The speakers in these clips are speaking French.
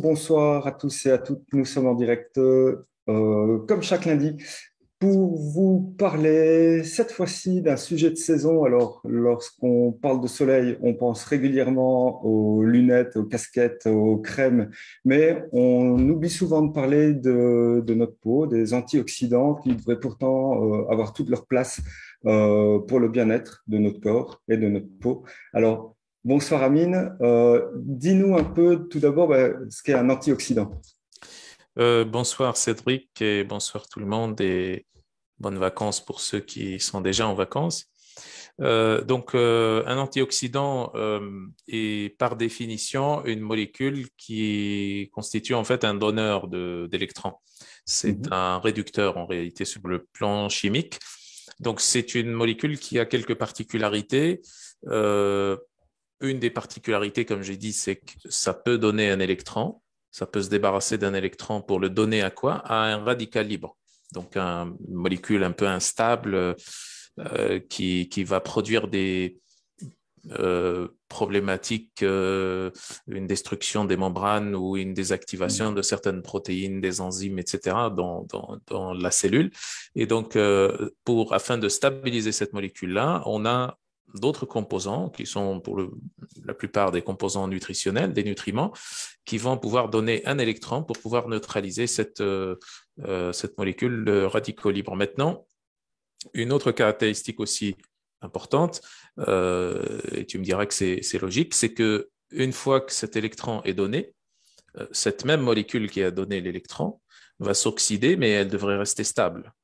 Bonsoir à tous et à toutes. Nous sommes en direct, comme chaque lundi, pour vous parler cette fois-ci d'un sujet de saison. Alors, lorsqu'on parle de soleil, on pense régulièrement aux lunettes, aux casquettes, aux crèmes, mais on oublie souvent de parler de notre peau, des antioxydants qui devraient pourtant avoir toute leur place pour le bien-être de notre corps et de notre peau. Alors, bonsoir Amine. Dis-nous un peu tout d'abord ce qu'est un antioxydant. Bonsoir Cédric et bonsoir tout le monde et bonnes vacances pour ceux qui sont déjà en vacances. Un antioxydant est par définition une molécule qui constitue en fait un donneur d'électrons. C'est Mhm. un réducteur en réalité sur le plan chimique. Donc c'est une molécule qui a quelques particularités. Euh, une des particularités, comme j'ai dit, c'est que ça peut donner un électron. Ça peut se débarrasser d'un électron pour le donner à quoi? À un radical libre. Donc, une molécule un peu instable qui va produire des problématiques, une destruction des membranes ou une désactivation de certaines protéines, des enzymes, etc., dans la cellule. Et donc, afin de stabiliser cette molécule-là, on a d'autres composants qui sont la plupart des composants nutritionnels, des nutriments, qui vont pouvoir donner un électron pour pouvoir neutraliser cette molécule radicaux libre. Maintenant, une autre caractéristique aussi importante, et tu me diras que c'est logique, c'est que une fois que cet électron est donné, cette même molécule qui a donné l'électron va s'oxyder, mais elle devrait rester stable.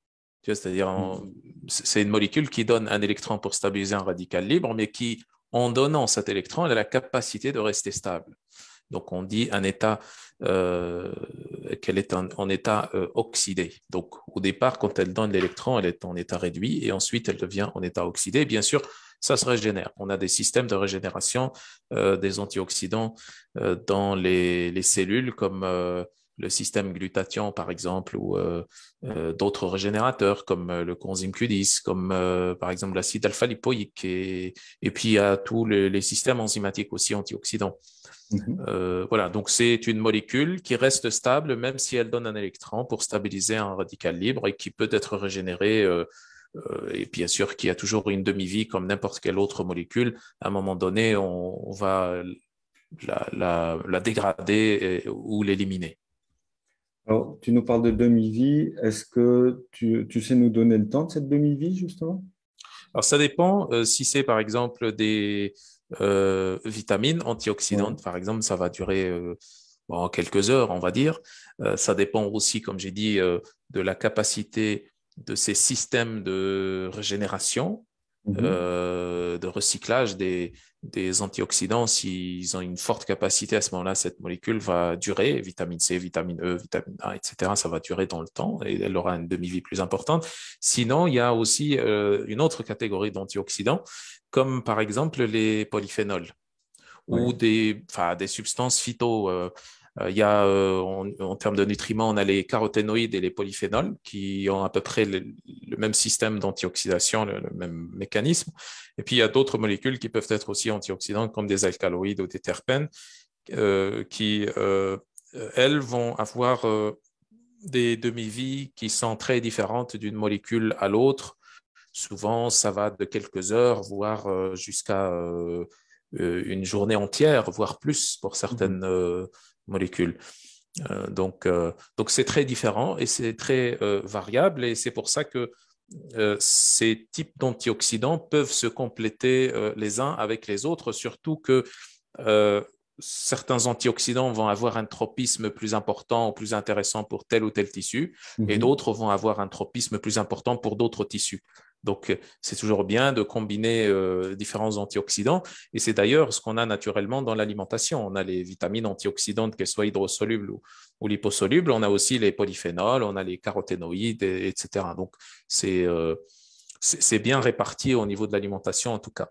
Tu vois, c'est-à-dire, c'est une molécule qui donne un électron pour stabiliser un radical libre, mais qui, en donnant cet électron, elle a la capacité de rester stable. Donc, on dit un état qu'elle est en état oxydé. Donc, au départ, quand elle donne l'électron, elle est en état réduit et ensuite elle devient en état oxydé. Bien sûr, ça se régénère. On a des systèmes de régénération des antioxydants dans les cellules comme le système glutathion, par exemple, ou d'autres régénérateurs comme le coenzyme Q10, comme par exemple l'acide alpha-lipoïque. Et puis, il y a tous les systèmes enzymatiques aussi antioxydants. Mhm. Voilà, donc c'est une molécule qui reste stable même si elle donne un électron pour stabiliser un radical libre et qui peut être régénéré. Et bien sûr qu'il y a toujours une demi-vie comme n'importe quelle autre molécule. À un moment donné, on va la dégrader ou l'éliminer. Alors, tu nous parles de demi-vie. Est-ce que tu sais nous donner le temps de cette demi-vie, justement? Alors ça dépend si c'est par exemple des vitamines Ouais. antioxydantes, par exemple, ça va durer bon, quelques heures, on va dire. Ça dépend aussi, comme j'ai dit, de la capacité de ces systèmes de régénération, Mhm. de recyclage des antioxydants. S'ils ont une forte capacité, à ce moment-là, cette molécule va durer, vitamine C, vitamine E, vitamine A, etc. Ça va durer dans le temps et elle aura une demi-vie plus importante. Sinon, il y a aussi une autre catégorie d'antioxydants, comme par exemple les polyphénols ou Ouais. enfin, des substances phyto. Il y a, en termes de nutriments, on a les caroténoïdes et les polyphénols qui ont à peu près le même système d'antioxydation, le même mécanisme. Et puis, il y a d'autres molécules qui peuvent être aussi antioxydantes, comme des alcaloïdes ou des terpènes, qui, elles, vont avoir des demi-vies qui sont très différentes d'une molécule à l'autre. Souvent, ça va de quelques heures, voire jusqu'à une journée entière, voire plus pour Mhm. certaines molécules. Donc c'est très différent et c'est très variable et c'est pour ça que ces types d'antioxydants peuvent se compléter les uns avec les autres, surtout que euh, certains antioxydants vont avoir un tropisme plus important ou plus intéressant pour tel ou tel tissu, et Mhm. d'autres vont avoir un tropisme plus important pour d'autres tissus. Donc, c'est toujours bien de combiner différents antioxydants, et c'est d'ailleurs ce qu'on a naturellement dans l'alimentation. On a les vitamines antioxydantes, qu'elles soient hydrosolubles ou liposolubles. On a aussi les polyphénols, on a les caroténoïdes, etc. Donc, c'est c'est bien réparti au niveau de l'alimentation en tout cas.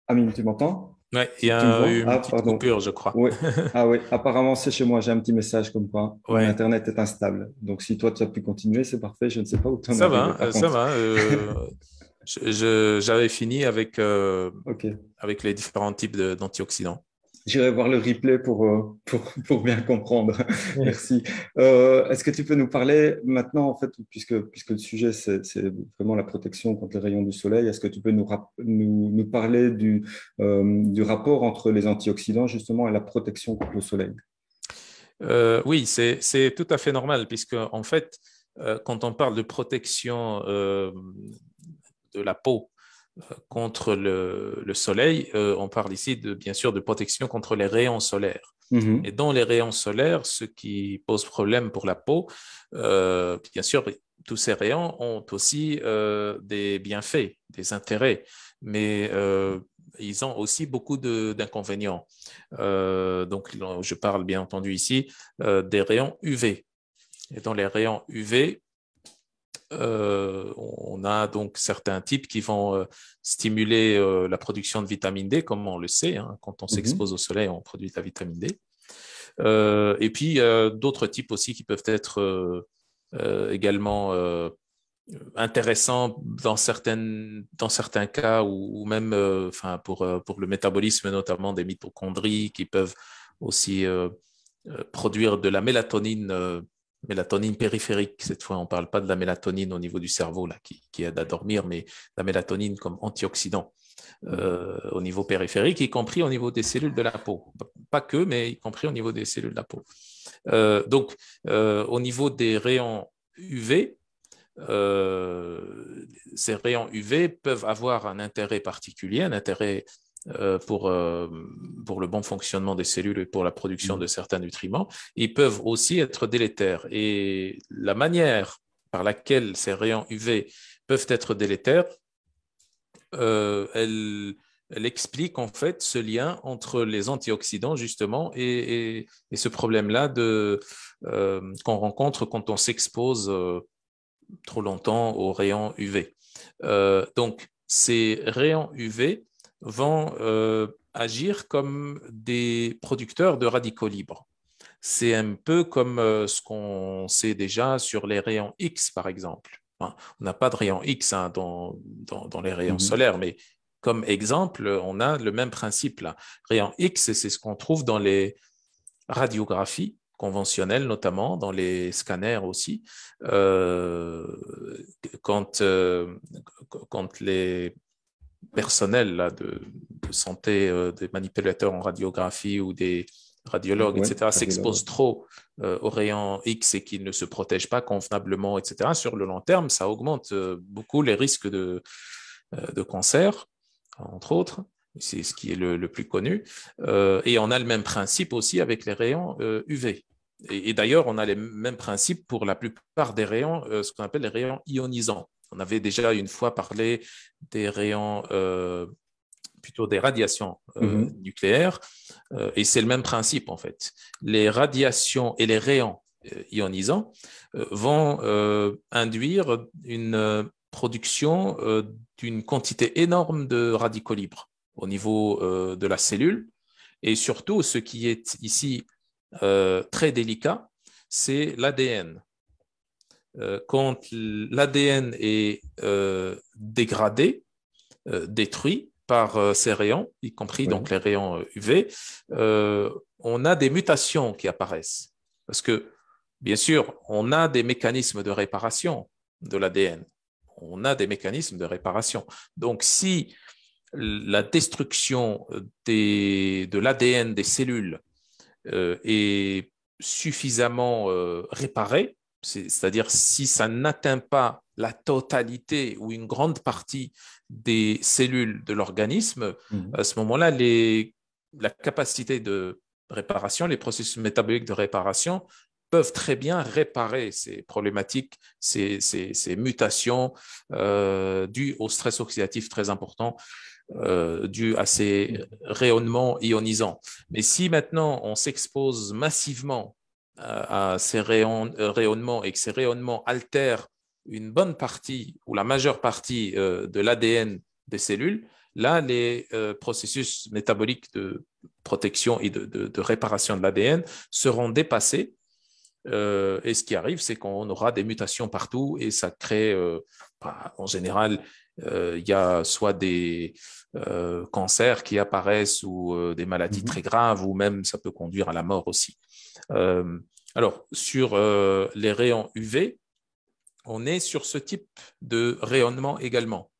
Amine, tu m'entends? Ouais, il y Tu me a vois? eu une Ah, petite pardon. coupure, je crois. Oui. Ah oui, apparemment, c'est chez moi. J'ai un petit message comme quoi mon Ouais, Internet est instable. Donc, si toi, tu as pu continuer, c'est parfait. Je ne sais pas où tu en es ça arrivé, va, par ça contre. va. J'avais fini OK. avec les différents types d'antioxydants. J'irai voir le replay pour bien comprendre. Oui. Merci. Est-ce que tu peux nous parler maintenant, en fait, puisque le sujet, c'est vraiment la protection contre les rayons du soleil, est-ce que tu peux nous parler du rapport entre les antioxydants, justement, et la protection contre le soleil? Oui, c'est tout à fait normal, puisque en fait, quand on parle de protection de la peau contre le soleil, on parle ici bien sûr de protection contre les rayons solaires. Et Mhm. dans les rayons solaires, ce qui pose problème pour la peau, bien sûr, tous ces rayons ont aussi des bienfaits, des intérêts, mais ils ont aussi beaucoup d'inconvénients. Donc, je parle bien entendu ici des rayons UV. Et dans les rayons UV, on a donc certains types qui vont stimuler la production de vitamine D, comme on le sait, hein, quand on Mhm. s'expose au soleil, on produit de la vitamine D. Et puis, d'autres types aussi qui peuvent être également intéressants dans certains cas, ou même enfin, pour le métabolisme, notamment des mitochondries qui peuvent aussi produire de la mélatonine, mélatonine périphérique. Cette fois, on ne parle pas de la mélatonine au niveau du cerveau là, qui aide à dormir, mais la mélatonine comme antioxydant au niveau périphérique, y compris au niveau des cellules de la peau. Pas que, mais y compris au niveau des cellules de la peau. Donc, au niveau des rayons UV, ces rayons UV peuvent avoir un intérêt particulier, un intérêt pour le bon fonctionnement des cellules et pour la production de Mhm. certains nutriments. Ils peuvent aussi être délétères. Et la manière par laquelle ces rayons UV peuvent être délétères, euh, elle, elle explique en fait ce lien entre les antioxydants justement et ce problème-là qu'on rencontre quand on s'expose trop longtemps aux rayons UV. Donc, ces rayons UV vont agir comme des producteurs de radicaux libres. C'est un peu comme ce qu'on sait déjà sur les rayons X, par exemple. Enfin, on n'a pas de rayons X hein, dans les rayons Mhm. solaires, mais comme exemple, on a le même principe là. Rayon X, c'est ce qu'on trouve dans les radiographies conventionnelles, notamment dans les scanners aussi. Euh, quand, euh, quand les personnels là, de santé, des manipulateurs en radiographie ou des radiologues, Oui, etc., radiologue. s'exposent trop aux rayons X et qu'ils ne se protègent pas convenablement, etc., sur le long terme, ça augmente beaucoup les risques de cancer, entre autres. C'est ce qui est le plus connu. Et on a le même principe aussi avec les rayons UV. Et d'ailleurs, on a les mêmes principes pour la plupart des rayons, ce qu'on appelle les rayons ionisants. On avait déjà une fois parlé des rayons, plutôt des radiations Mhm. nucléaires, et c'est le même principe en fait. Les radiations et les rayons ionisants vont induire une production d'une quantité énorme de radicaux libres au niveau de la cellule. Et surtout, ce qui est ici très délicat, c'est l'ADN. Quand l'ADN est dégradé, détruit par ces rayons, y compris Oui. donc les rayons UV, on a des mutations qui apparaissent. Parce que, bien sûr, on a des mécanismes de réparation de l'ADN. On a des mécanismes de réparation. Donc, si la destruction de l'ADN des cellules est suffisamment réparée, c'est-à-dire si ça n'atteint pas la totalité ou une grande partie des cellules de l'organisme, Mhm. à ce moment-là, la capacité de réparation, les processus métaboliques de réparation peuvent très bien réparer ces problématiques, ces mutations dues au stress oxydatif très important dû à ces rayonnements ionisants. Mais si maintenant on s'expose massivement à ces rayonnements et que ces rayonnements altèrent une bonne partie ou la majeure partie de l'ADN des cellules, là, les processus métaboliques de protection et de réparation de l'ADN seront dépassés. Et ce qui arrive, c'est qu'on aura des mutations partout et ça crée, en général, il y a soit des cancers qui apparaissent ou des maladies très graves ou même ça peut conduire à la mort aussi. Alors, sur les rayons UV, on est sur ce type de rayonnement également.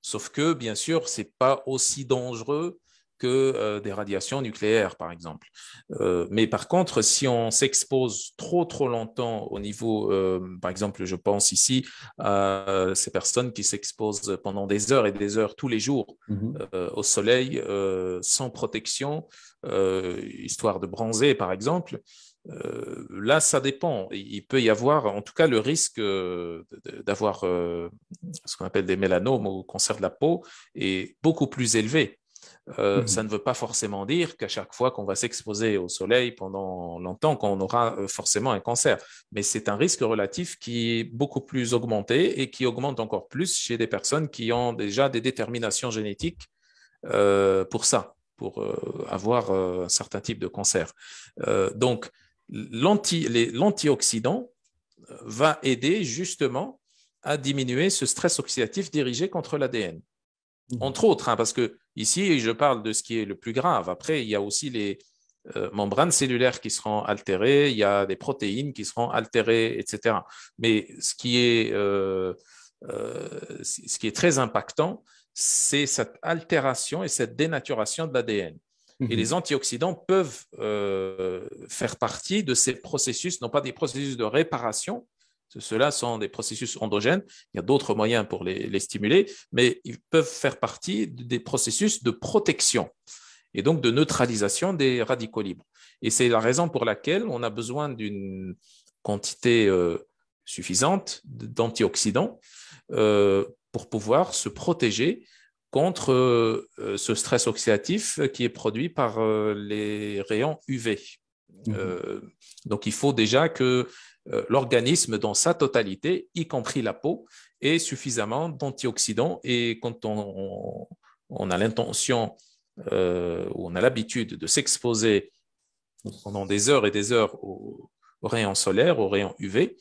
Sauf que, bien sûr, ce n'est pas aussi dangereux que des radiations nucléaires, par exemple. Mais par contre, si on s'expose trop longtemps au niveau, par exemple, je pense ici à ces personnes qui s'exposent pendant des heures et des heures tous les jours au soleil sans protection, histoire de bronzer, par exemple. Là, ça dépend. Il peut y avoir, en tout cas, le risque d'avoir ce qu'on appelle des mélanomes ou cancer de la peau est beaucoup plus élevé. Ça ne veut pas forcément dire qu'à chaque fois qu'on va s'exposer au soleil pendant longtemps, qu'on aura forcément un cancer. Mais c'est un risque relatif qui est beaucoup plus augmenté et qui augmente encore plus chez des personnes qui ont déjà des déterminations génétiques pour ça, pour avoir un certain type de cancer. Donc, l'antioxydant va aider justement à diminuer ce stress oxydatif dirigé contre l'ADN. Entre autres, parce que ici, je parle de ce qui est le plus grave. Après, il y a aussi les membranes cellulaires qui seront altérées, il y a des protéines qui seront altérées, etc. Mais ce qui est très impactant, c'est cette altération et cette dénaturation de l'ADN. Et les antioxydants peuvent faire partie de ces processus, non pas des processus de réparation, ceux-là sont des processus endogènes, il y a d'autres moyens pour les stimuler, mais ils peuvent faire partie des processus de protection et donc de neutralisation des radicaux libres. Et c'est la raison pour laquelle on a besoin d'une quantité suffisante d'antioxydants pour pouvoir se protéger contre ce stress oxydatif qui est produit par les rayons UV. Donc, il faut déjà que l'organisme dans sa totalité, y compris la peau, ait suffisamment d'antioxydants. Et quand on a l'intention ou on a l'habitude de s'exposer pendant des heures et des heures aux rayons solaires, aux rayons UV,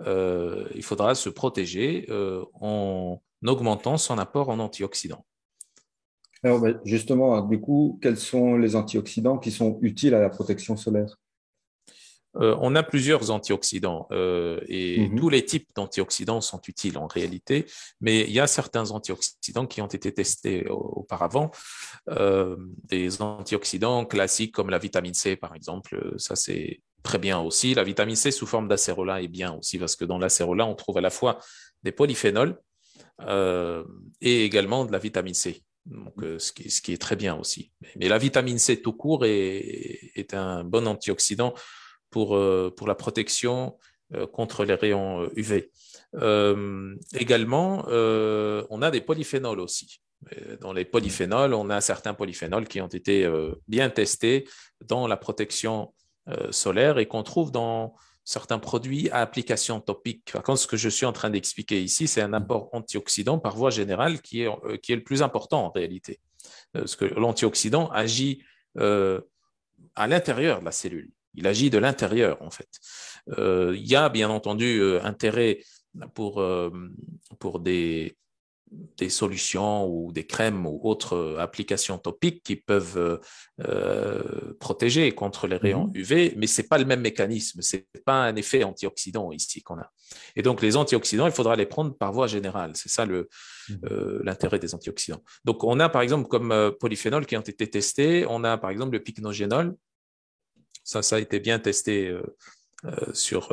il faudra se protéger en augmentant son apport en antioxydants. Alors, justement, du coup, quels sont les antioxydants qui sont utiles à la protection solaire? On a plusieurs antioxydants et tous les types d'antioxydants sont utiles en réalité, mais il y a certains antioxydants qui ont été testés auparavant. Des antioxydants classiques comme la vitamine C, par exemple, ça c'est très bien aussi. La vitamine C sous forme d'acérola est bien aussi parce que dans l'acérola, on trouve à la fois des polyphénols et également de la vitamine C. Donc, ce qui est très bien aussi. Mais la vitamine C tout court est un bon antioxydant pour la protection contre les rayons UV. Également, on a des polyphénols aussi. Dans les polyphénols, on a certains polyphénols qui ont été bien testés dans la protection solaire et qu'on trouve dans certains produits à application topique. Par contre, ce que je suis en train d'expliquer ici, c'est un apport antioxydant par voie générale qui est le plus important en réalité. Parce que l'antioxydant agit à l'intérieur de la cellule. Il agit de l'intérieur, en fait. Il y a bien entendu intérêt pour des solutions ou des crèmes ou autres applications topiques qui peuvent protéger contre les rayons UV, mais ce n'est pas le même mécanisme, ce n'est pas un effet antioxydant ici qu'on a. Et donc, les antioxydants, il faudra les prendre par voie générale. C'est ça l'intérêt des antioxydants. Donc, on a par exemple comme polyphénols qui ont été testés, on a par exemple le pycnogénol. Ça a été bien testé sur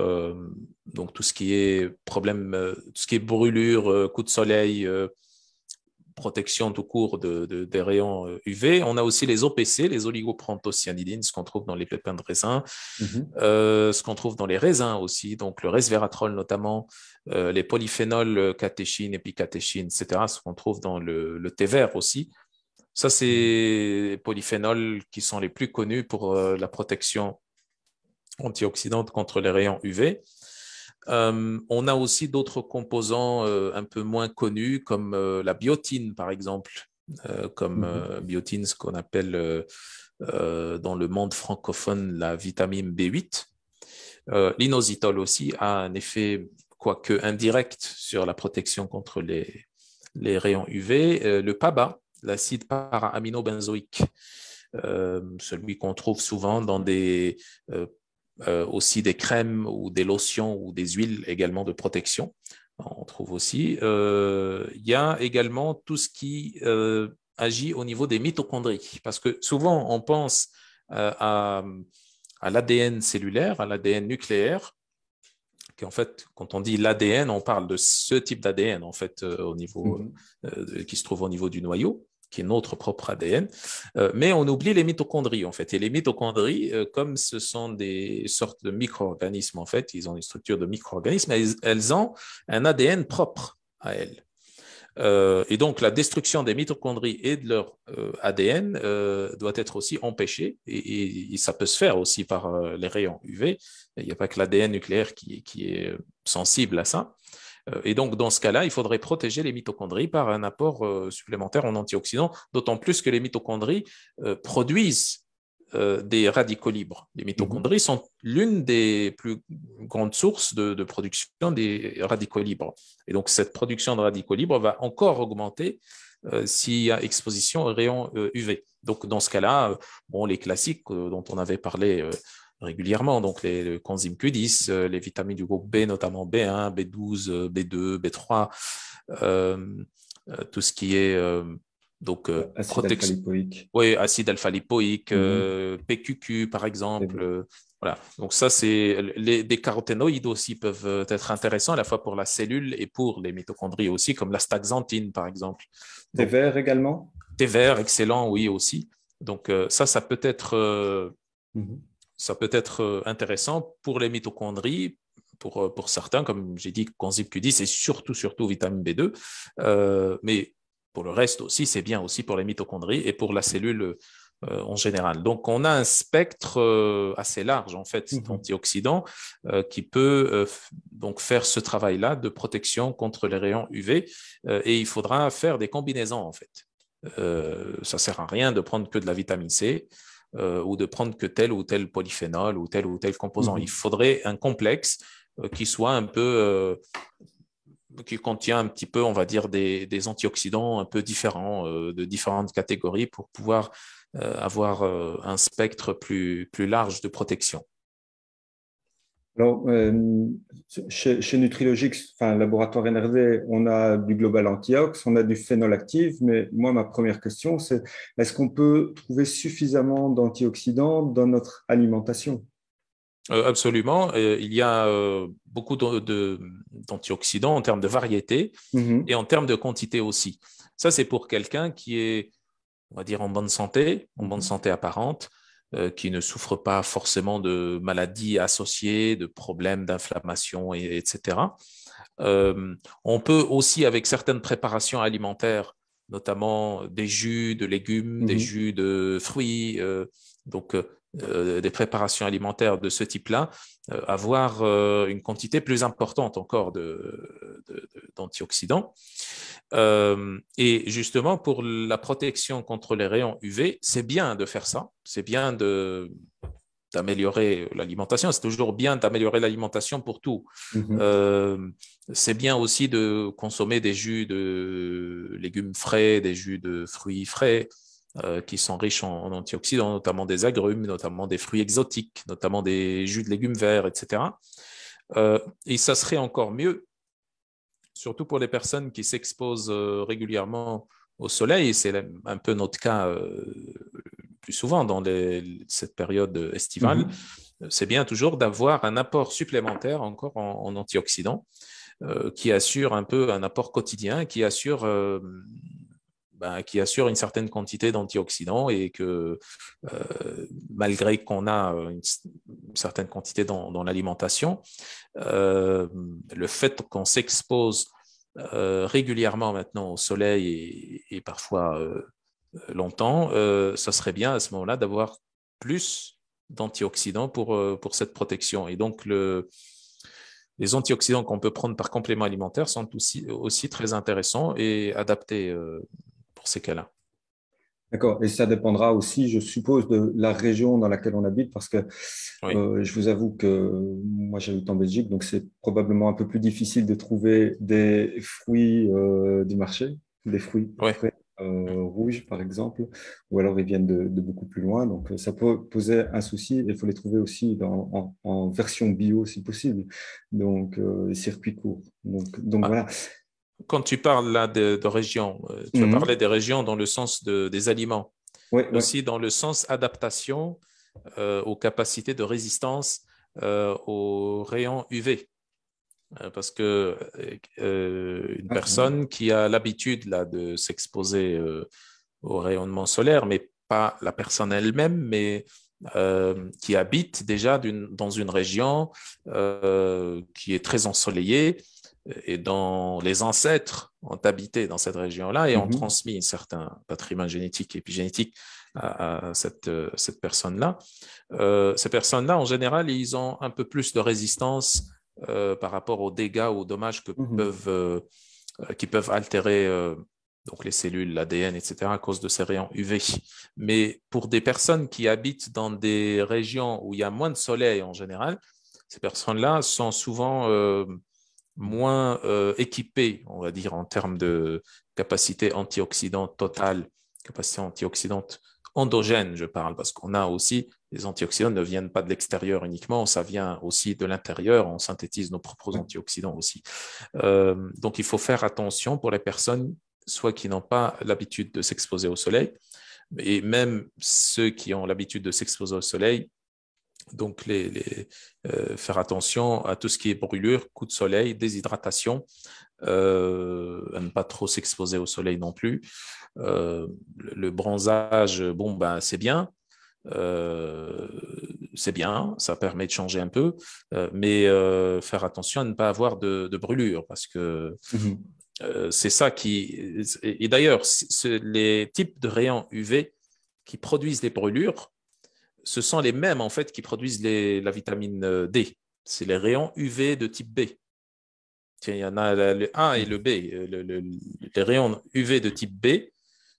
donc tout ce qui est problème, tout ce qui est brûlure, coup de soleil, protection tout court des rayons UV. On a aussi les OPC, les oligoprontocyanidines, ce qu'on trouve dans les pépins de raisin, ce qu'on trouve dans les raisins aussi, donc le resveratrol notamment, les polyphénols catéchine, épicatéchine, etc., ce qu'on trouve dans le thé vert aussi. Ça, c'est les polyphénols qui sont les plus connus pour la protection antioxydante contre les rayons UV. On a aussi d'autres composants un peu moins connus, comme la biotine, par exemple. comme biotine, ce qu'on appelle dans le monde francophone la vitamine B8. L'inositol aussi a un effet, quoique indirect, sur la protection contre les rayons UV. Le PABA, l'acide para-aminobenzoïque, celui qu'on trouve souvent dans aussi des crèmes ou des lotions ou des huiles également de protection. On trouve aussi. Il y a également tout ce qui agit au niveau des mitochondries, parce que souvent on pense à l'ADN cellulaire, à l'ADN nucléaire, qui en fait, quand on dit l'ADN, on parle de ce type d'ADN en fait au niveau qui se trouve au niveau du noyau, qui est notre propre ADN, mais on oublie les mitochondries en fait. Et les mitochondries, comme ce sont des sortes de micro-organismes en fait, ils ont une structure de micro-organismes, elles ont un ADN propre à elles. Et donc, la destruction des mitochondries et de leur ADN doit être aussi empêchée, et ça peut se faire aussi par les rayons UV. Il n'y a pas que l'ADN nucléaire qui est sensible à ça. Et donc, dans ce cas-là, il faudrait protéger les mitochondries par un apport supplémentaire en antioxydants, d'autant plus que les mitochondries produisent des radicaux libres. Les mitochondries sont l'une des plus grandes sources de production des radicaux libres. Et donc, cette production de radicaux libres va encore augmenter s'il y a exposition aux rayons UV. Donc, dans ce cas-là, bon, les classiques dont on avait parlé régulièrement, donc le coenzyme Q10, les vitamines du groupe B, notamment B1, B12, B2, B3, tout ce qui est donc acide alpha-lipoïque. Oui, acide alpha-lipoïque, PQQ par exemple. Voilà. Donc ça, c'est des caroténoïdes aussi peuvent être intéressants à la fois pour la cellule et pour les mitochondries aussi, comme la staxanthine par exemple. Thé vert également? Thé vert, excellent, oui aussi. Donc ça peut être intéressant pour les mitochondries, pour certains, comme j'ai dit, coenzyme Q10 et surtout vitamine B2. Mais pour le reste aussi, c'est bien aussi pour les mitochondries et pour la cellule en général. Donc, on a un spectre assez large, en fait, d'antioxydants qui peut donc faire ce travail-là de protection contre les rayons UV. Et il faudra faire des combinaisons, en fait. Ça ne sert à rien de prendre que de la vitamine C ou de prendre que tel ou tel polyphénol ou tel composant. Il faudrait un complexe qui soit un peu... qui contient un petit peu, on va dire, des antioxydants un peu différents, de différentes catégories pour pouvoir avoir un spectre plus large de protection. Alors, chez Nutrilogix, enfin, laboratoire NRD, on a du Global Antiox, on a du phénol active, mais moi, ma première question, c'est est-ce qu'on peut trouver suffisamment d'antioxydants dans notre alimentation? Absolument. Il y a beaucoup d'antioxydants en termes de variété et en termes de quantité aussi. Ça, c'est pour quelqu'un qui est, on va dire, en bonne santé apparente, qui ne souffre pas forcément de maladies associées, de problèmes d'inflammation, etc. On peut aussi, avec certaines préparations alimentaires, notamment des jus de légumes, des jus de fruits, des préparations alimentaires de ce type-là, avoir une quantité plus importante encore d'antioxydants. Et justement, pour la protection contre les rayons UV, c'est bien de faire ça. C'est bien d'améliorer l'alimentation. C'est toujours bien d'améliorer l'alimentation pour tout. C'est bien aussi de consommer des jus de légumes frais, des jus de fruits frais, qui sont riches en antioxydants, notamment des agrumes, notamment des fruits exotiques, notamment des jus de légumes verts, etc. Et ça serait encore mieux, surtout pour les personnes qui s'exposent régulièrement au soleil. C'est un peu notre cas plus souvent dans cette période estivale. C'est bien toujours d'avoir un apport supplémentaire encore en antioxydants qui assure un peu un apport quotidien, qui assure une certaine quantité d'antioxydants et que malgré qu'on a une certaine quantité dans l'alimentation, le fait qu'on s'expose régulièrement maintenant au soleil et parfois longtemps, ça serait bien à ce moment-là d'avoir plus d'antioxydants pour cette protection. Et donc, les antioxydants qu'on peut prendre par complément alimentaire sont aussi très intéressants et adaptés pour ces cas-là. D'accord. Et ça dépendra aussi, je suppose, de la région dans laquelle on habite, parce que Oui, je vous avoue que moi j'habite en Belgique, donc c'est probablement un peu plus difficile de trouver des fruits du marché, des fruits oui. frais rouges par exemple, ou alors ils viennent de beaucoup plus loin. Donc ça peut poser un souci. Il faut les trouver aussi en version bio si possible, donc les circuits courts. Donc Ah, voilà. quand tu parles là de régions, tu as parlé Mhm. des régions dans le sens des aliments, Oui, mais oui. aussi dans le sens adaptation aux capacités de résistance aux rayons UV. Parce que une Ah, oui. personne qui a l'habitude là de s'exposer au rayonnement solaire, mais pas la personne elle-même, mais qui habite déjà dans une région qui est très ensoleillée et dont les ancêtres ont habité dans cette région-là et ont Mhm. transmis un certain patrimoine génétique et épigénétique à cette personne-là. Ces personnes-là, en général, ils ont un peu plus de résistance par rapport aux dégâts ou aux dommages Mhm. qui peuvent altérer donc les cellules, l'ADN, etc., à cause de ces rayons UV. Mais pour des personnes qui habitent dans des régions où il y a moins de soleil en général, ces personnes-là sont souvent moins équipées, on va dire, en termes de capacité antioxydante totale, capacité antioxydante endogène, je parle, parce qu'on a aussi, les antioxydants ne viennent pas de l'extérieur uniquement, ça vient aussi de l'intérieur, on synthétise nos propres Oui. antioxydants aussi. Donc, il faut faire attention pour les personnes, soit qui n'ont pas l'habitude de s'exposer au soleil, et même ceux qui ont l'habitude de s'exposer au soleil, donc faire attention à tout ce qui est brûlure, coup de soleil, déshydratation, à ne pas trop s'exposer au soleil non plus. Le bronzage, bon, ben, euh, c'est bien, ça permet de changer un peu, mais faire attention à ne pas avoir de brûlure parce que Mhm. c'est ça qui. Et d'ailleurs, les types de rayons UV qui produisent des brûlures, ce sont les mêmes en fait qui produisent la vitamine D. C'est les rayons UV de type B. Tiens, il y en a le A et le B. Les rayons UV de type B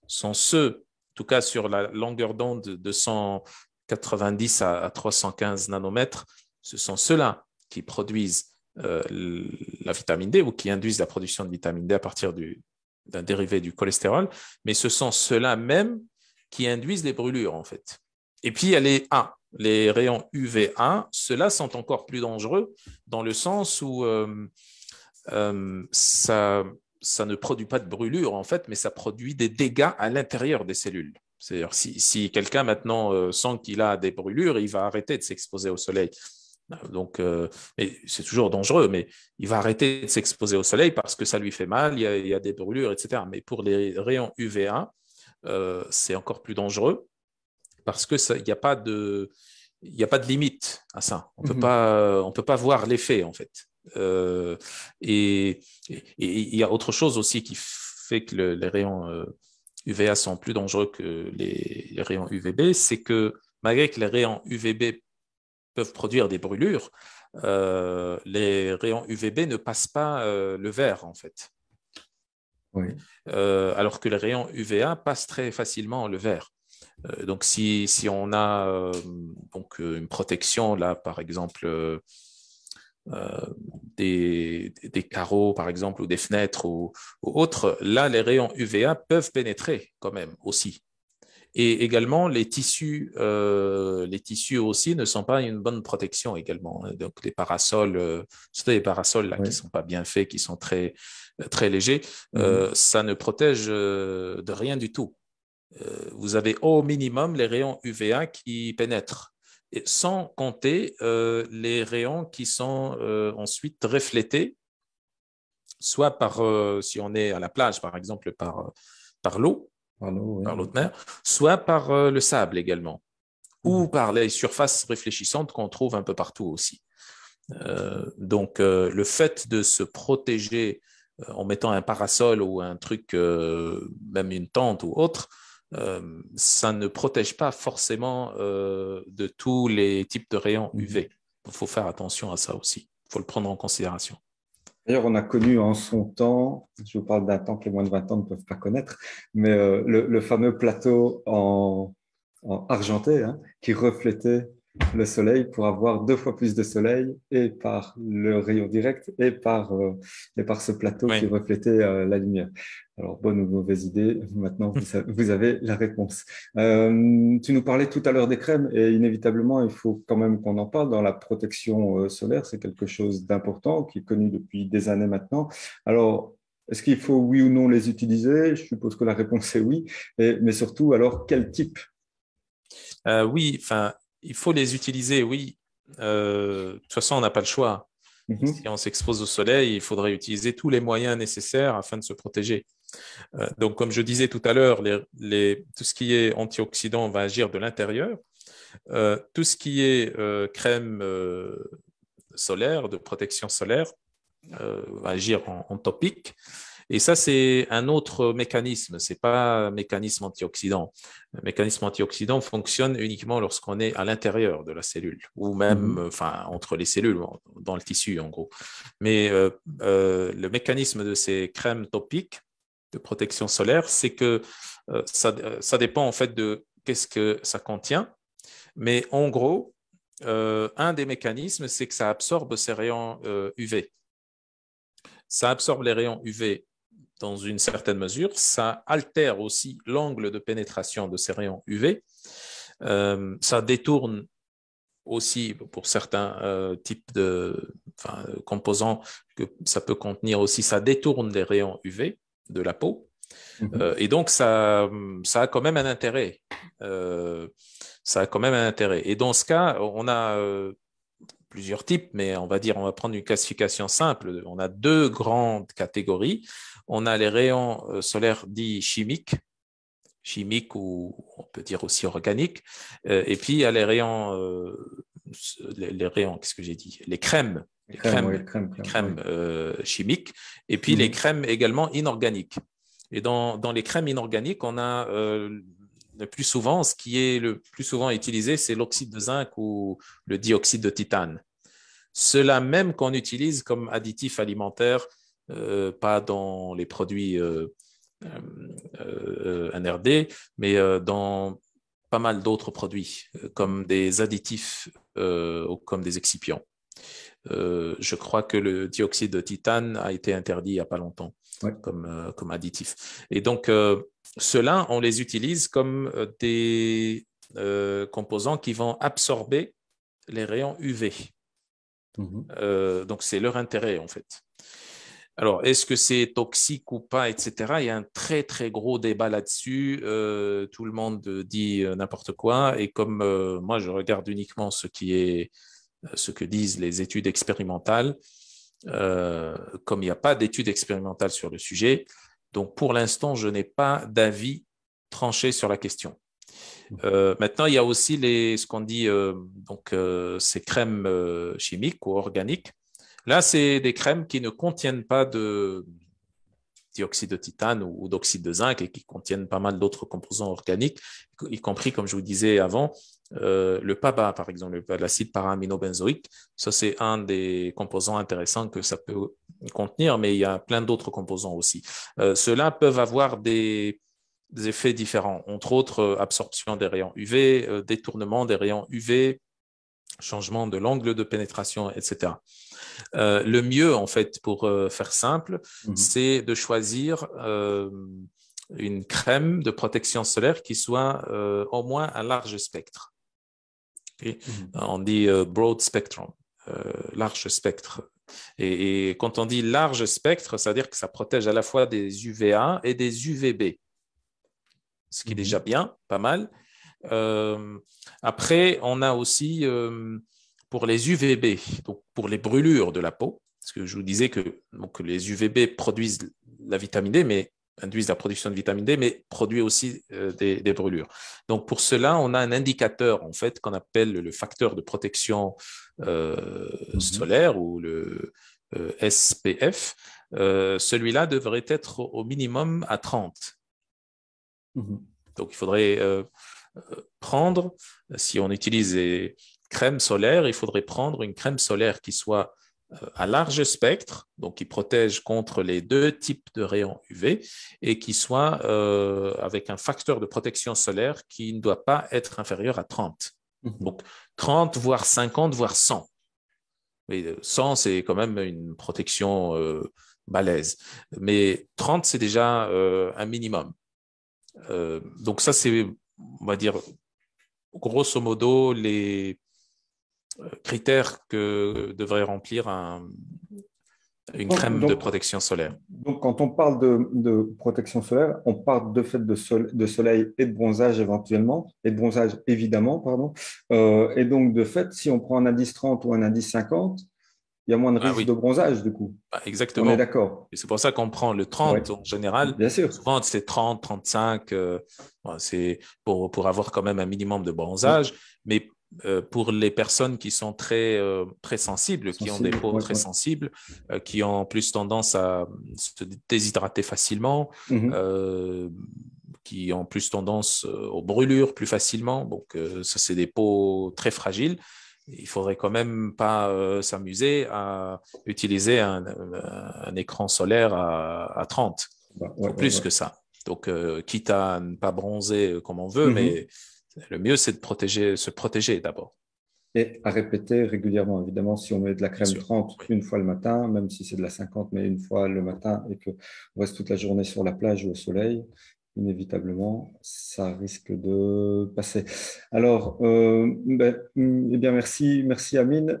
sont ceux, en tout cas sur la longueur d'onde de 190 à 315 nanomètres, ce sont ceux-là qui produisent la vitamine D ou qui induisent la production de vitamine D à partir d'un dérivé du cholestérol, mais ce sont ceux-là même qui induisent les brûlures en fait. Et puis il y a les A, les rayons UVA, ceux-là sont encore plus dangereux dans le sens où ça ne produit pas de brûlure en fait, mais ça produit des dégâts à l'intérieur des cellules. C'est-à-dire si quelqu'un maintenant sent qu'il a des brûlures, il va arrêter de s'exposer au soleil. Donc, mais c'est toujours dangereux, mais il va arrêter de s'exposer au soleil parce que ça lui fait mal, il y a des brûlures, etc. Mais pour les rayons UVA, c'est encore plus dangereux parce que il n'y a pas il n'y a pas de limite à ça. Mhm. On peut pas voir l'effet en fait. Euh, et, il y a autre chose aussi qui fait que les rayons UVA sont plus dangereux que les rayons UVB, c'est que malgré que les rayons UVB peuvent produire des brûlures, les rayons UVB ne passent pas le verre en fait. Oui. Alors que les rayons UVA passent très facilement le verre. Donc, si on a donc, une protection, là, par exemple, euh, des carreaux, par exemple, ou des fenêtres ou autres, là, les rayons UVA peuvent pénétrer quand même aussi. Et également, les tissus aussi ne sont pas une bonne protection également. Donc, les parasols, surtout les parasols là, qui ne Oui. sont pas bien faits, qui sont très légers, Mhm. ça ne protège de rien du tout. Vous avez au minimum les rayons UVA qui pénètrent, et sans compter les rayons qui sont ensuite reflétés, soit si on est à la plage, par exemple, par l'eau, Pardon, oui, par l'eau oui. de mer, soit par le sable également, ou Mhm. par les surfaces réfléchissantes qu'on trouve un peu partout aussi. Donc, le fait de se protéger en mettant un parasol ou un truc, même une tente ou autre, ça ne protège pas forcément de tous les types de rayons Mhm. UV. Il faut faire attention à ça aussi. Il faut le prendre en considération. D'ailleurs, on a connu en son temps, je vous parle d'un temps que les moins de 20 ans ne peuvent pas connaître, mais le fameux plateau en argenté, hein, qui reflétait le soleil pour avoir 2 fois plus de soleil et par le rayon direct et par ce plateau qui Oui. reflétait la lumière. Alors, bonne ou mauvaise idée, maintenant vous avez la réponse. Tu nous parlais tout à l'heure des crèmes et inévitablement, il faut quand même qu'on en parle dans la protection solaire. C'est quelque chose d'important qui est connu depuis des années maintenant. Alors, est-ce qu'il faut oui ou non les utiliser? Je suppose que la réponse est oui. Mais surtout, alors, quel type? Oui, enfin, il faut les utiliser, oui. De toute façon, on n'a pas le choix. Si Mhm, on s'expose au soleil, il faudrait utiliser tous les moyens nécessaires afin de se protéger. Donc, comme je disais tout à l'heure, tout ce qui est antioxydant va agir de l'intérieur. Tout ce qui est crème solaire, de protection solaire, va agir en topique. Et ça, c'est un autre mécanisme. C'est pas un mécanisme antioxydant. Le mécanisme antioxydant fonctionne uniquement lorsqu'on est à l'intérieur de la cellule, ou même, mhm, enfin, entre les cellules, dans le tissu, en gros. Mais le mécanisme de ces crèmes topiques de protection solaire, c'est que ça dépend en fait de qu'est-ce que ça contient. Mais en gros, un des mécanismes, c'est que ça absorbe ces rayons UV. Ça absorbe les rayons UV dans une certaine mesure. Ça altère aussi l'angle de pénétration de ces rayons UV. Ça détourne aussi pour certains types de composants que ça peut contenir aussi, ça détourne les rayons UV de la peau. mhm. Et donc, ça a quand même un intérêt. Euh, ça a quand même un intérêt. Et dans ce cas, on a plusieurs types, mais on va dire, on va prendre une classification simple. On a 2 grandes catégories. On a les rayons solaires dits chimiques ou on peut dire aussi organiques. Et puis, il y a les rayons, qu'est-ce que j'ai dit? Les crèmes, les Crème, oui, crèmes, crème, les crème, oui. crèmes chimiques, et puis les Mhm, crèmes également inorganiques. Et dans les crèmes inorganiques, on a le plus souvent, ce qui est le plus souvent utilisé, c'est l'oxyde de zinc ou le dioxyde de titane. Cela même qu'on utilise comme additif alimentaire, pas dans les produits NRD, mais dans pas mal d'autres produits, comme des additifs ou comme des excipients. Je crois que le dioxyde de titane a été interdit il n'y a pas longtemps ouais. comme additif. Et donc, ceux-là, on les utilise comme des composants qui vont absorber les rayons UV. Mhm. Donc, c'est leur intérêt, en fait. Alors, est-ce que c'est toxique ou pas, etc. Il y a un très, très gros débat là-dessus. Tout le monde dit n'importe quoi. Et comme moi, je regarde uniquement ce que disent les études expérimentales, comme il n'y a pas d'études expérimentales sur le sujet, donc pour l'instant, je n'ai pas d'avis tranché sur la question. Maintenant, il y a aussi ce qu'on dit, ces crèmes chimiques ou organiques. Là, c'est des crèmes qui ne contiennent pas de dioxyde de titane ou d'oxyde de zinc et qui contiennent pas mal d'autres composants organiques, y compris, comme je vous disais avant, le PABA, par exemple, l'acide para-aminobenzoïque. Ça, c'est un des composants intéressants que ça peut contenir, mais il y a plein d'autres composants aussi. Ceux-là peuvent avoir des effets différents, entre autres absorption des rayons UV, détournement des rayons UV, changement de l'angle de pénétration, etc. Le mieux, en fait, pour faire simple, Mhm, c'est de choisir une crème de protection solaire qui soit au moins à large spectre. Okay. mhm, On dit broad spectrum, large spectre. Et quand on dit large spectre, ça veut dire que ça protège à la fois des UVA et des UVB, ce qui est déjà mhm, bien, pas mal. Euh, Après, on a aussi pour les UVB, donc pour les brûlures de la peau, parce que je vous disais que donc, les UVB produisent la vitamine D, mais induisent la production de vitamine D, mais produisent aussi des brûlures. Donc pour cela, on a un indicateur en fait qu'on appelle le facteur de protection mhm, solaire ou le SPF. Celui-là devrait être au minimum à 30. mhm. Donc il faudrait si on utilise des crèmes solaires, il faudrait prendre une crème solaire qui soit à large spectre, donc qui protège contre les deux types de rayons UV et qui soit avec un facteur de protection solaire qui ne doit pas être inférieur à 30. Donc 30, voire 50, voire 100. Et 100, c'est quand même une protection balèze. Mais 30, c'est déjà un minimum. Donc ça, c'est, on va dire, grosso modo, les critères que devrait remplir une crème de protection solaire. Donc, quand on parle de protection solaire, on parle de fait de soleil et de bronzage éventuellement, et de bronzage évidemment, pardon. Et donc, de fait, si on prend un indice 30 ou un indice 50, il y a moins de Ah risque oui, de bronzage, du coup. On est exactement. d'accord. Et c'est pour ça qu'on prend le Oui, 30 en général. bien sûr. Souvent, c'est 30, 35. C'est pour avoir quand même un minimum de Oui, bronzage. Mais pour les personnes qui sont très sensibles, qui ont des sensible. peaux Oui, très oui. sensibles, qui ont plus tendance à se déshydrater facilement, Mhm. euh, qui ont plus tendance aux brûlures plus facilement. Donc, ça, c'est des peaux très fragiles. Il faudrait quand même pas s'amuser à utiliser un écran solaire à 30. Ouais, Il ouais, faut ouais, plus ouais. que ça. Donc, quitte à ne pas bronzer comme on veut, Mhm. mais le mieux, c'est de se protéger d'abord, Et à répéter régulièrement, évidemment, si on met de la bien crème sûr. 30 Oui. une fois le matin, même si c'est de la 50, mais une fois le matin et qu'on reste toute la journée sur la plage ou au soleil, inévitablement, ça risque de passer. Alors, eh bien, merci Amine.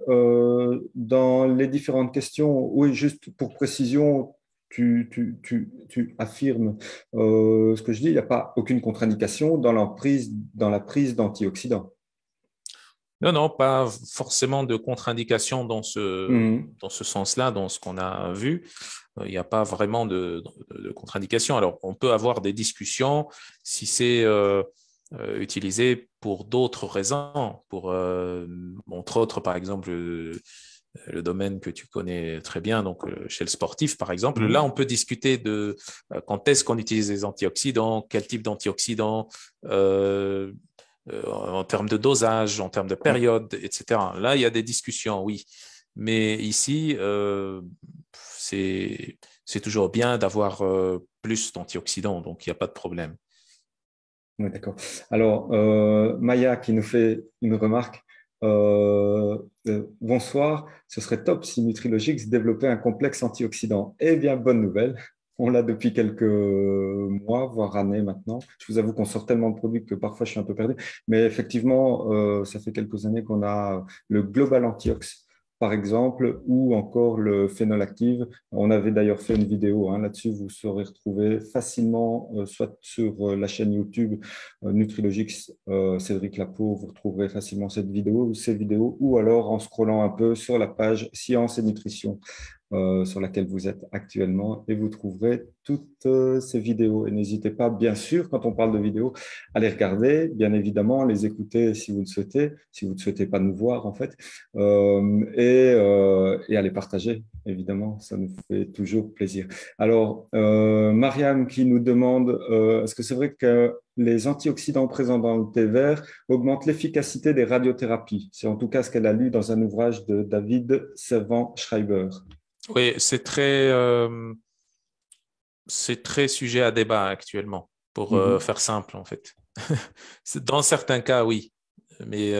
Dans les différentes questions, oui, juste pour précision, tu affirmes ce que je dis, il n'y a pas aucune contre-indication dans la prise d'antioxydants. Non, non, pas forcément de contre-indication Mhm. dans ce sens-là, dans ce qu'on a vu. Il n'y a pas vraiment de contre-indication. Alors, on peut avoir des discussions si c'est utilisé pour d'autres raisons, pour, entre autres, par exemple, le domaine que tu connais très bien, donc chez le sportif, par exemple. Là, on Mhm. peut discuter de quand est-ce qu'on utilise les antioxydants, quel type d'antioxydants, euh, en termes de dosage, en termes de Ouais. période, etc. Là, il y a des discussions, oui. Mais ici, c'est toujours bien d'avoir plus d'antioxydants, donc il n'y a pas de problème. Ouais, d'accord. Alors, Maya qui nous fait une remarque. Bonsoir, ce serait top si Nutrilogix développait un complexe antioxydant. Eh bien, bonne nouvelle. On l'a depuis quelques mois, voire années maintenant. Je vous avoue qu'on sort tellement de produits que parfois je suis un peu perdu. Mais effectivement, ça fait quelques années qu'on a le Global Antiox, par exemple, ou encore le Phénolactive. On avait d'ailleurs fait une vidéo là-dessus. Vous saurez retrouver facilement, soit sur la chaîne YouTube Nutrilogix, Cédric Lapeau, vous retrouverez facilement cette vidéo, ces vidéos, ou alors en scrollant un peu sur la page Science et Nutrition sur laquelle vous êtes actuellement et vous trouverez toutes ces vidéos. Et n'hésitez pas, bien sûr, quand on parle de vidéos, à les regarder, bien évidemment, les écouter si vous le souhaitez, si vous ne souhaitez pas nous voir en fait, et à les partager, évidemment, ça nous fait toujours plaisir. Alors, Mariam qui nous demande, est-ce que c'est vrai que les antioxydants présents dans le thé vert augmentent l'efficacité des radiothérapies? C'est en tout cas ce qu'elle a lu dans un ouvrage de David Servan-Schreiber. Oui, c'est très sujet à débat actuellement, pour Mhm. faire simple, en fait. Dans certains cas, oui, mais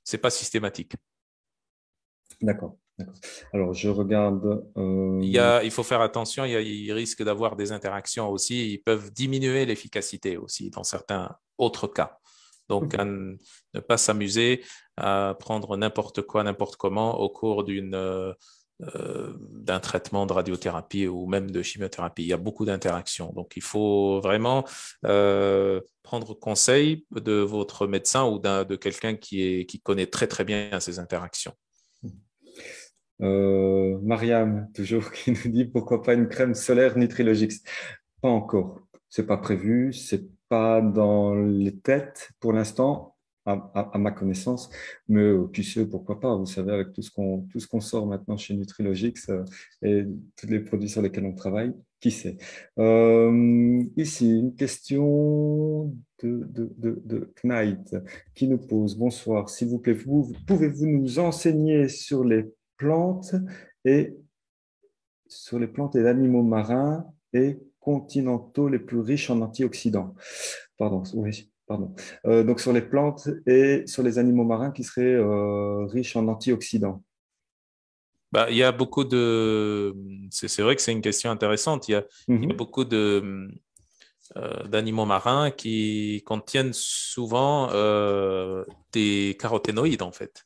c'est pas systématique. D'accord, d'accord. Alors, je regarde. Il faut faire attention, il risque d'avoir des interactions aussi, ils peuvent diminuer l'efficacité aussi dans certains autres cas. Donc, Ok. ne pas s'amuser à prendre n'importe quoi, n'importe comment au cours d'un traitement de radiothérapie ou même de chimiothérapie. Il y a beaucoup d'interactions. Donc, il faut vraiment prendre conseil de votre médecin ou de quelqu'un qui connaît très, très bien ces interactions. Mariam, toujours, qui nous dit pourquoi pas une crème solaire Nutrilogix. Pas encore. C'est pas prévu. C'est pas dans les têtes pour l'instant, à ma connaissance. Mais qui sait, pourquoi pas. Vous savez, avec tout ce qu'on sort maintenant chez Nutrilogix et tous les produits sur lesquels on travaille, qui sait. Ici, une question de Knight qui nous pose, bonsoir, s'il vous plaît, pouvez-vous nous enseigner sur les plantes et sur les plantes et animaux marins et continentaux les plus riches en antioxydants. Pardon, oui, pardon. Donc sur les plantes et sur les animaux marins qui seraient riches en antioxydants. Bah, il y a beaucoup de... C'est vrai que c'est une question intéressante. Il y a Mhm. beaucoup d'animaux marins qui contiennent souvent des caroténoïdes, en fait.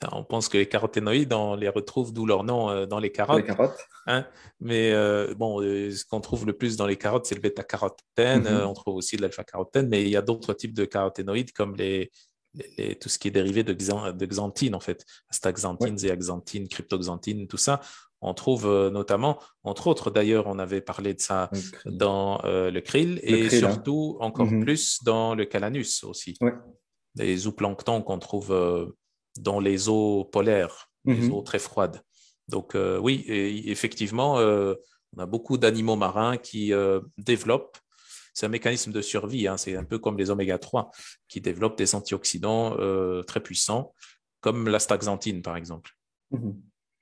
Alors, on pense que les caroténoïdes, on les retrouve, d'où leur nom, dans les Sur les carottes. carottes. Hein. Mais bon, ce qu'on trouve le plus dans les carottes, c'est le bêta-carotène. On Mhm. trouve aussi de l'alpha-carotène, mais il y a d'autres types de caroténoïdes comme tout ce qui est dérivé de xanthine, en fait. Ouais, Astaxanthine, zéaxanthine, cryptoxanthine, tout ça. On trouve notamment, entre autres d'ailleurs, on avait parlé de ça dans le krill le et krill, hein. surtout encore Mhm. plus dans le calanus aussi. Ouais. Des zooplanctons qu'on trouve dans les eaux polaires, les eaux Mhm. très froides. Donc oui, et effectivement, on a beaucoup d'animaux marins qui développent, c'est un mécanisme de survie, hein, c'est un peu comme les oméga 3 qui développent des antioxydants très puissants, comme l'astaxanthine par exemple. Mhm.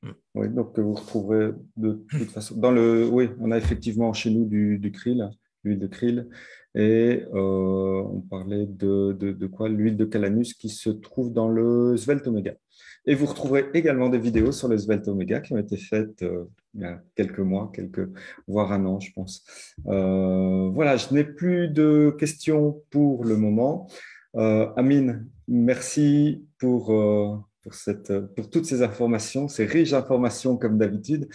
Mm. Oui, donc vous retrouverez de toute façon. Oui, on a effectivement chez nous du krill, l'huile de krill, et on parlait de quoi? L'huile de calanus qui se trouve dans le Svelte Omega. Et vous retrouverez également des vidéos sur le Svelte Omega qui ont été faites il y a quelques mois, voire un an, je pense. Voilà, je n'ai plus de questions pour le moment. Amine, merci pour toutes ces informations, ces riches informations comme d'habitude.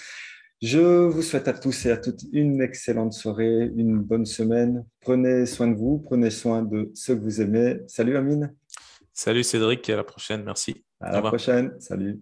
Je vous souhaite à tous et à toutes une excellente soirée, une bonne semaine. Prenez soin de vous, prenez soin de ceux que vous aimez. Salut Amine, Salut Cédric, et à la prochaine, merci. à Au la revoir. prochaine. Salut.